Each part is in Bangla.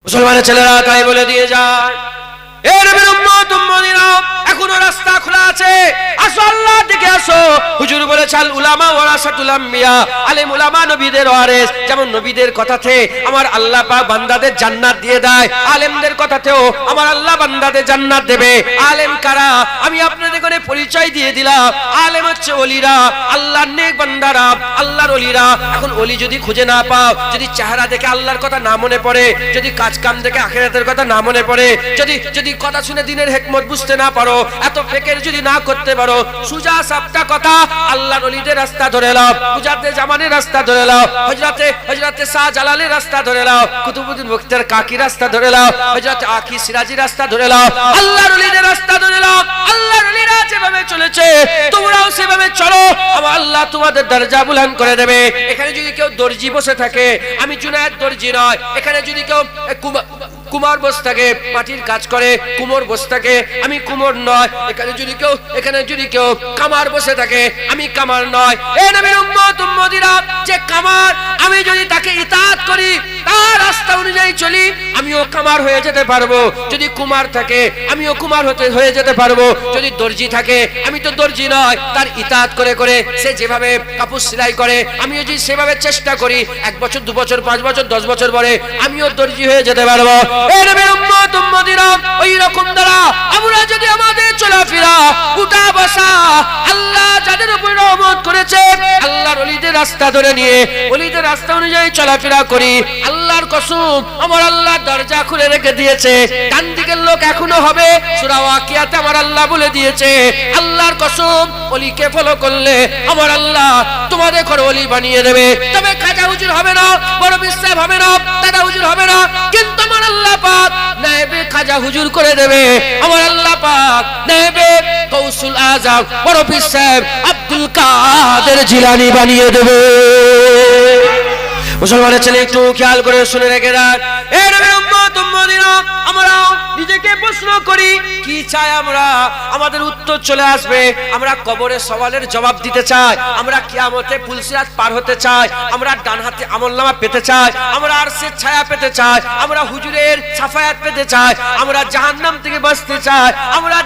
মুসলমানের ছেলেরা তাই বলে দিয়ে যায়, এ নবীর উম্মত উম্মতিরা, এখনো রাস্তা খোলা আছে, আসো আল্লাহ দিকে আসো। হুজুর বলেছেন উলামা ওয়ারাসাতুল আম্বিয়া, আলেম উলামা নবীদের ওয়ারিস। যেমন নবীদের কথাতে আমার আল্লাহ পাক বান্দাদের জান্নাত দিয়ে দেয়, আলেমদের কথাতেও আমার আল্লাহ বান্দাদের জান্নাত দেবে। আলেম কারা? আমি আপনাদের কাছে পরিচয় দিয়ে দিলাম। আলেম হচ্ছে ওলিরা, আল্লাহর নেক বান্দারা, আল্লাহর ওলিরা। এখন ওলি যদি খুঁজে না পাও, যদি চেহারা দেখে আল্লাহর কথা না মনে পড়ে, যদি কাজ কাম দেখে আখিরাতের কথা না মনে পড়ে, যদি কথা শুনে দিনের হিকমত বুঝতে না পারো, এত ফিকির যদি না করতে পারো, সুজা সাপটা কথা আল্লাহর ওলিদের রাস্তা ধরে নাও, মুজাদ্দিদ জামানের রাস্তা ধরে নাও, হযরতে শাহজালালের রাস্তা ধরে নাও, কুতুবউদ্দিন বখতিয়ার কাকি রাস্তা ধরে নাও, হযরত আকি সিরাজি রাস্তা ধরে নাও, আল্লাহর ওলিদের রাস্তা ধরে নাও। আল্লাহর ওলিরা যেভাবে চলেছে তোমরাও সেভাবে চলো, আমার আল্লাহ তোমাদের দরজা বুলন্দ করে দেবে। এখানে যদি কেউ দর্জি বসে থাকে, আমি জুনায়েদ দর্জি নয়। এখানে যদি কেউ কুমার বসে থাকে, মাটির কাজ করে, কুমোর বসে থাকে, আমি কুমোর নয়। এখানে যদি কেউ কামার বসে থাকে, আমি কামার নয়। এ নবীর উম্মত উম্মতিরা, যে কামার, আমি যদি তাকে ইতাআত করি, তার রাস্তা অনুযায়ী চলি, আমিও কামার হয়ে যেতে পারবো। যদি কুমার থাকে, আমিও কুমার হয়ে যেতে পারবো। যদি দর্জি থাকে, আমি তো দর্জি নয়, তার ইতাআত করে করে সে যেভাবে কাপড় সেলাই করে, আমিও যদি সেভাবে চেষ্টা করি, 1 বছর 2 বছর 5 বছর 10 বছর পরে আমিও দর্জি হয়ে যেতে পারবো। এ নবীর উম্মত উম্মতিরা, ওই রকম দ্বারা আমরা যদি আমাদের চলাফেরা, উঠা বসা, আল্লাহ যাদের উপর রহমত করেছে, আল্লাহর ওলিদের রাস্তা ধরে নিয়ে ওলিদের রাস্তা অনুযায়ী চলাফেরা করি, আল্লাহর কসম আমার আল্লাহ দরজা খুলে রেখে দিয়েছে। ডান দিকের লোক এখনো হবে, সূরা ওয়াকিয়াতে আমার আল্লাহ বলে দিয়েছে, আল্লাহর কসম ওলিকে ফলো করলে আমার আল্লাহ তোমাদের ঘরে ওলি বানিয়ে দেবে। তবে খাজা হুজুর হবে না, বড় বিশ্বাস হবে না, দাদা হুজুর হবে না, কিন্তু আমার আল্লাহ পাক নায়েবে খাজা হুজুর করে দেবে। আমার আল্লাহ পাক নায়েবে গৌসুল আজম বড় পীর সাহেব আব্দুল কাদের জিলানী বানিয়ে দেবে। মুসলমানের ছেলে একটু খেয়াল করে শুনে রেখে দেন, এ নবীর উম্মত উম্মতিরা, আমরা নিজেকে প্রশ্ন করি কি চাই আমরা? আমাদের উত্তর চলে আসবে। আমরা কবরে সওয়ালের জবাব দিতে চাই, আমরা কিয়ামতে পুলসিরাত পার হতে চাই, আমরা ডান হাতে আমলনামা পেতে চাই, আমরা আরশের ছায়া পেতে চাই, আমরা হুজুরের শাফায়াত পেতে চাই, আমরা জাহান্নাম থেকে বাঁচতে চাই, আমরা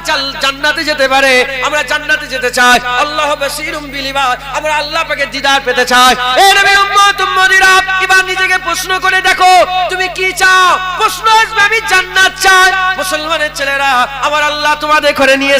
জান্নাতে যেতে পারে, আমরা জান্নাতে যেতে চাই। আল্লাহ বাসীরুম বিল ইবাদ, আমরা আল্লাহ পাকের দিদার পেতে চাই। এ নবীর উম্মত উম্মতিরা, এবার নিজেকে প্রশ্ন করে দেখো তুমি কি চাও? প্রশ্ন আসবে আমি জান্নাত চাই। মুসলমানের ছেলেরা, আমার আল্লাহ তোমাদের ঘরে নিয়ে